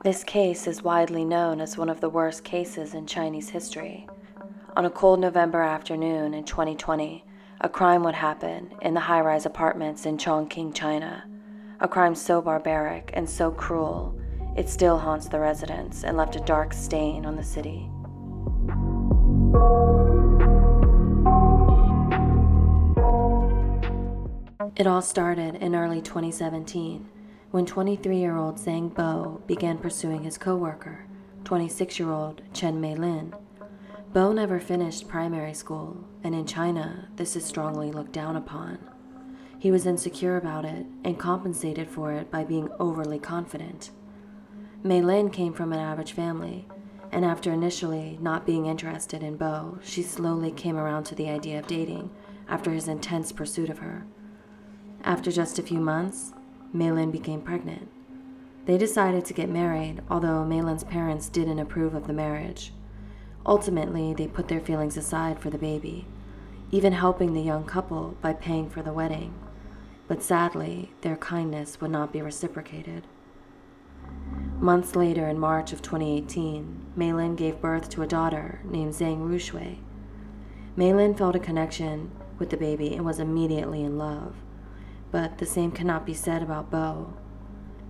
This case is widely known as one of the worst cases in Chinese history. On a cold November afternoon in 2020, a crime would happen in the high-rise apartments in Chongqing, China. A crime so barbaric and so cruel, it still haunts the residents and left a dark stain on the city. It all started in early 2017, when 23-year-old Zhang Bo began pursuing his co-worker, 26-year-old Chen Meilin. Bo never finished primary school, and in China, this is strongly looked down upon. He was insecure about it and compensated for it by being overly confident. Meilin came from an average family, and after initially not being interested in Bo, she slowly came around to the idea of dating after his intense pursuit of her. After just a few months, Meilin became pregnant. They decided to get married, although Meilin's parents didn't approve of the marriage. Ultimately, they put their feelings aside for the baby, even helping the young couple by paying for the wedding. But sadly, their kindness would not be reciprocated. Months later, in March of 2018, Meilin gave birth to a daughter named Zhang Rushui. Meilin felt a connection with the baby and was immediately in love. But the same cannot be said about Bo.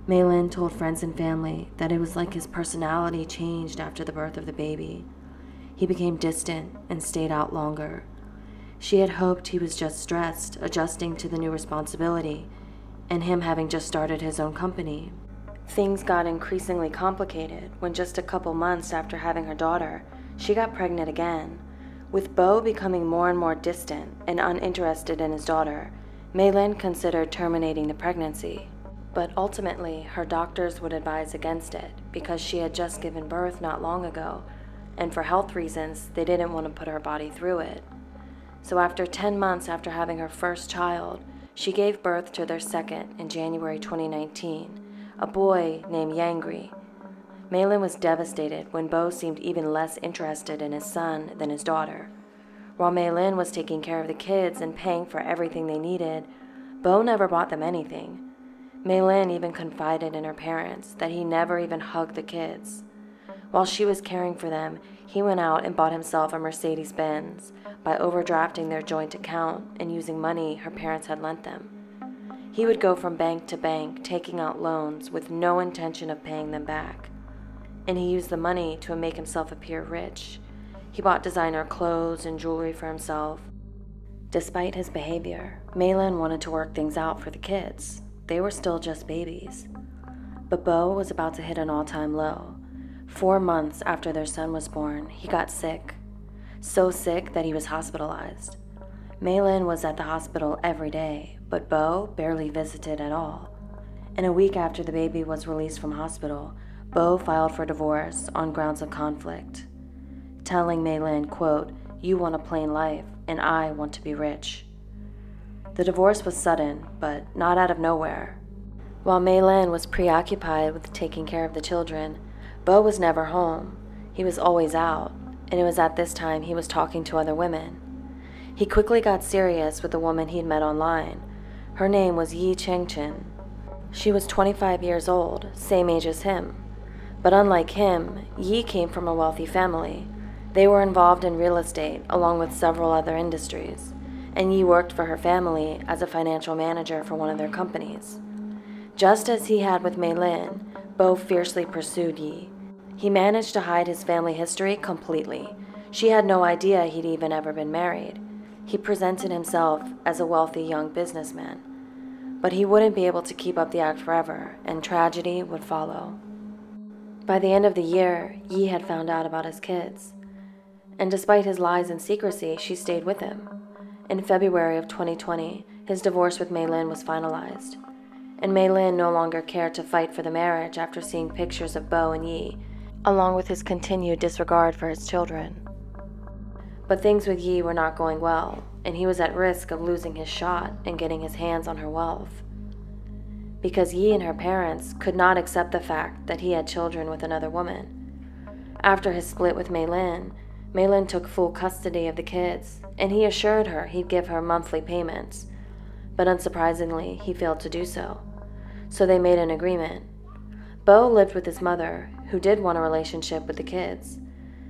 Meilin told friends and family that it was like his personality changed after the birth of the baby. He became distant and stayed out longer. She had hoped he was just stressed, adjusting to the new responsibility, and him having just started his own company. Things got increasingly complicated when just a couple months after having her daughter, she got pregnant again. With Bo becoming more and more distant and uninterested in his daughter, Meilin considered terminating the pregnancy, but ultimately her doctors would advise against it because she had just given birth not long ago, and for health reasons, they didn't want to put her body through it. So after 10 months after having her first child, she gave birth to their second in January 2019, a boy named Yangri. Meilin was devastated when Bo seemed even less interested in his son than his daughter. While Meilin was taking care of the kids and paying for everything they needed, Bo never bought them anything. Meilin even confided in her parents that he never even hugged the kids. While she was caring for them, he went out and bought himself a Mercedes-Benz by overdrafting their joint account and using money her parents had lent them. He would go from bank to bank, taking out loans with no intention of paying them back. And he used the money to make himself appear rich. He bought designer clothes and jewelry for himself. Despite his behavior, Meilin wanted to work things out for the kids. They were still just babies. But Bo was about to hit an all-time low. 4 months after their son was born, he got sick. So sick that he was hospitalized. Meilin was at the hospital every day, but Bo barely visited at all. And a week after the baby was released from hospital, Bo filed for divorce on grounds of conflict, telling Meilin, quote, "You want a plain life, and I want to be rich." The divorce was sudden, but not out of nowhere. While Meilin was preoccupied with taking care of the children, Bo was never home. He was always out, and it was at this time he was talking to other women. He quickly got serious with a woman he'd met online. Her name was Yi Chengchen. She was 25 years old, same age as him. But unlike him, Yi came from a wealthy family. They were involved in real estate, along with several other industries, and Yi worked for her family as a financial manager for one of their companies. Just as he had with Meilin, Bo fiercely pursued Yi. He managed to hide his family history completely. She had no idea he'd even ever been married. He presented himself as a wealthy young businessman. But he wouldn't be able to keep up the act forever, and tragedy would follow. By the end of the year, Yi had found out about his kids. And despite his lies and secrecy, she stayed with him. In February of 2020, his divorce with Meilin was finalized. And Meilin no longer cared to fight for the marriage after seeing pictures of Bo and Yi, along with his continued disregard for his children. But things with Yi were not going well, and he was at risk of losing his shot and getting his hands on her wealth. Because Yi and her parents could not accept the fact that he had children with another woman. After his split with Meilin took full custody of the kids, and he assured her he'd give her monthly payments. But unsurprisingly, he failed to do so. So they made an agreement. Bo lived with his mother, who did want a relationship with the kids.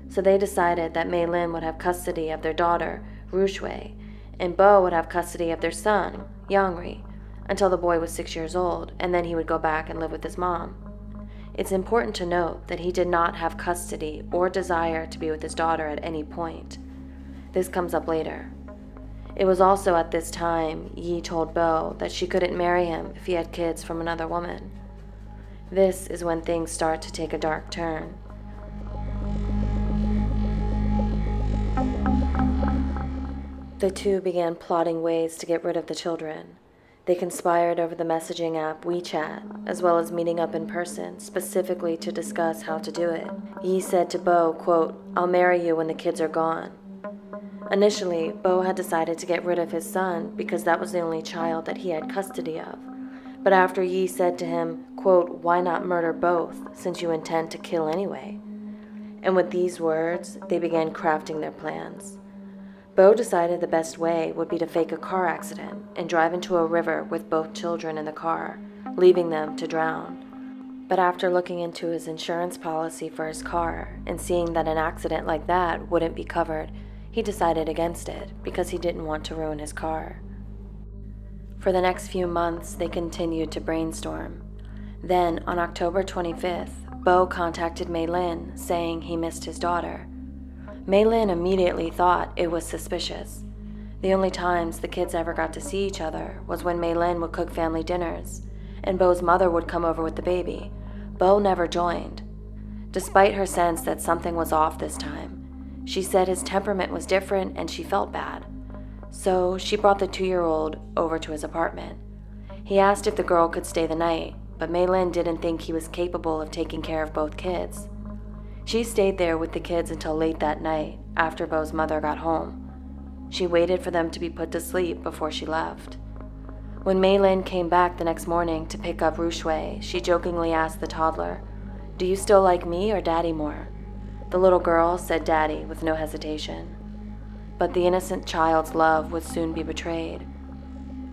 So they decided that Mei Lin would have custody of their daughter, Ru Shui, and Bo would have custody of their son, Yangri, until the boy was 6 years old, and then he would go back and live with his mom. It's important to note that he did not have custody or desire to be with his daughter at any point. This comes up later. It was also at this time Yi told Bo that she couldn't marry him if he had kids from another woman. This is when things start to take a dark turn. The two began plotting ways to get rid of the children. They conspired over the messaging app WeChat, as well as meeting up in person, specifically to discuss how to do it. Yi said to Bo, quote, "I'll marry you when the kids are gone." Initially, Bo had decided to get rid of his son because that was the only child that he had custody of. But after Yi said to him, quote, "Why not murder both, since you intend to kill anyway?" And with these words, they began crafting their plans. Bo decided the best way would be to fake a car accident and drive into a river with both children in the car, leaving them to drown. But after looking into his insurance policy for his car and seeing that an accident like that wouldn't be covered, he decided against it because he didn't want to ruin his car. For the next few months, they continued to brainstorm. Then, on October 25th, Bo contacted Mei Lin, saying he missed his daughter. Mei Lin immediately thought it was suspicious. The only times the kids ever got to see each other was when Mei Lin would cook family dinners, and Bo's mother would come over with the baby. Bo never joined. Despite her sense that something was off this time, she said his temperament was different and she felt bad. So she brought the 2-year-old over to his apartment. He asked if the girl could stay the night, but Mei Lin didn't think he was capable of taking care of both kids. She stayed there with the kids until late that night, after Bo's mother got home. She waited for them to be put to sleep before she left. When Mei Lin came back the next morning to pick up Ru Shui, she jokingly asked the toddler, "Do you still like me or Daddy more?" The little girl said Daddy with no hesitation. But the innocent child's love would soon be betrayed.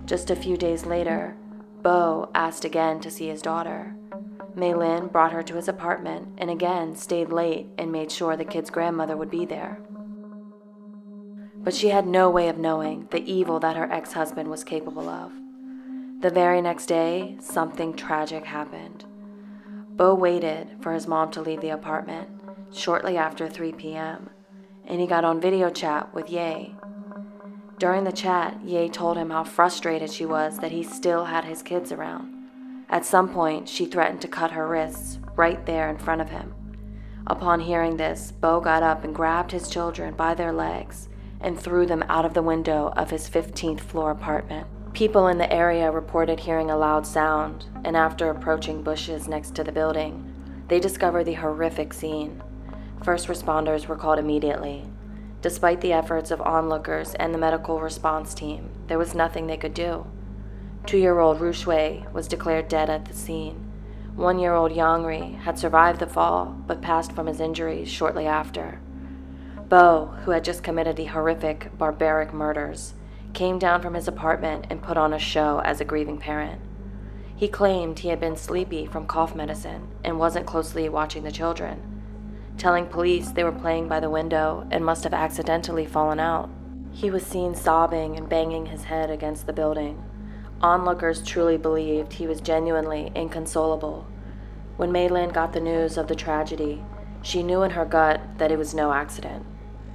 Just a few days later, Bo asked again to see his daughter. Mei Lin brought her to his apartment and again stayed late and made sure the kid's grandmother would be there. But she had no way of knowing the evil that her ex-husband was capable of. The very next day, something tragic happened. Bo waited for his mom to leave the apartment shortly after 3 p.m., and he got on video chat with Ye. During the chat, Ye told him how frustrated she was that he still had his kids around. At some point, she threatened to cut her wrists right there in front of him. Upon hearing this, Bo got up and grabbed his children by their legs and threw them out of the window of his 15th floor apartment. People in the area reported hearing a loud sound, and after approaching bushes next to the building, they discovered the horrific scene. First responders were called immediately. Despite the efforts of onlookers and the medical response team, there was nothing they could do. 2-year-old Ru Shui was declared dead at the scene. 1-year-old Yangri had survived the fall, but passed from his injuries shortly after. Bo, who had just committed the horrific, barbaric murders, came down from his apartment and put on a show as a grieving parent. He claimed he had been sleepy from cough medicine and wasn't closely watching the children, telling police they were playing by the window and must have accidentally fallen out. He was seen sobbing and banging his head against the building. Onlookers truly believed he was genuinely inconsolable. When Mei Lin got the news of the tragedy, she knew in her gut that it was no accident.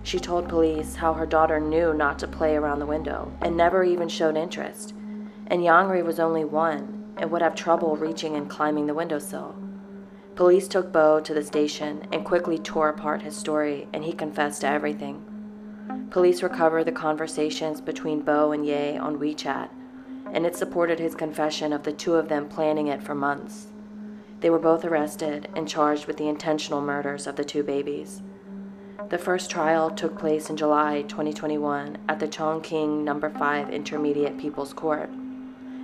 She told police how her daughter knew not to play around the window and never even showed interest, and Yangri was only 1 and would have trouble reaching and climbing the windowsill. Police took Bo to the station and quickly tore apart his story, and he confessed to everything. Police recovered the conversations between Bo and Ye on WeChat, and it supported his confession of the two of them planning it for months. They were both arrested and charged with the intentional murders of the 2 babies. The first trial took place in July 2021 at the Chongqing No. 5 Intermediate People's Court.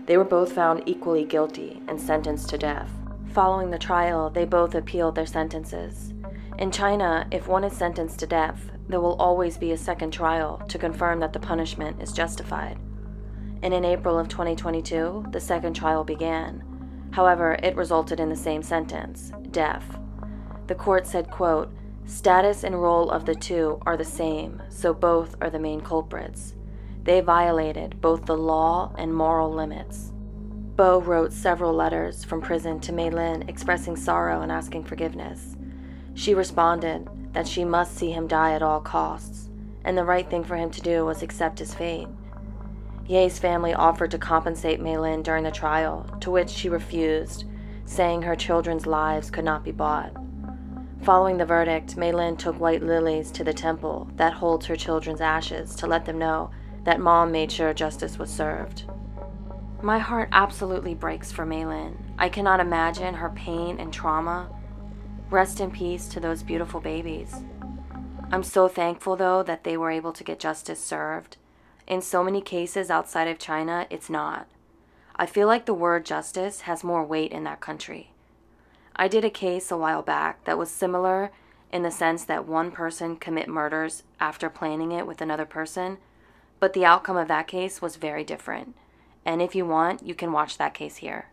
They were both found equally guilty and sentenced to death. Following the trial, they both appealed their sentences. In China, if one is sentenced to death, there will always be a second trial to confirm that the punishment is justified. And in April of 2022, the second trial began. However, it resulted in the same sentence, death. The court said, quote, "Status and role of the two are the same, so both are the main culprits. They violated both the law and moral limits." Bo wrote several letters from prison to Mei Lin expressing sorrow and asking forgiveness. She responded that she must see him die at all costs, and the right thing for him to do was accept his fate. Ye's family offered to compensate Mei Lin during the trial, to which she refused, saying her children's lives could not be bought. Following the verdict, Mei Lin took white lilies to the temple that holds her children's ashes to let them know that Mom made sure justice was served. My heart absolutely breaks for Mei Lin. I cannot imagine her pain and trauma. Rest in peace to those beautiful babies. I'm so thankful, though, that they were able to get justice served. In so many cases outside of China, it's not. I feel like the word justice has more weight in that country. I did a case a while back that was similar in the sense that one person commit murders after planning it with another person, but the outcome of that case was very different. And if you want, you can watch that case here.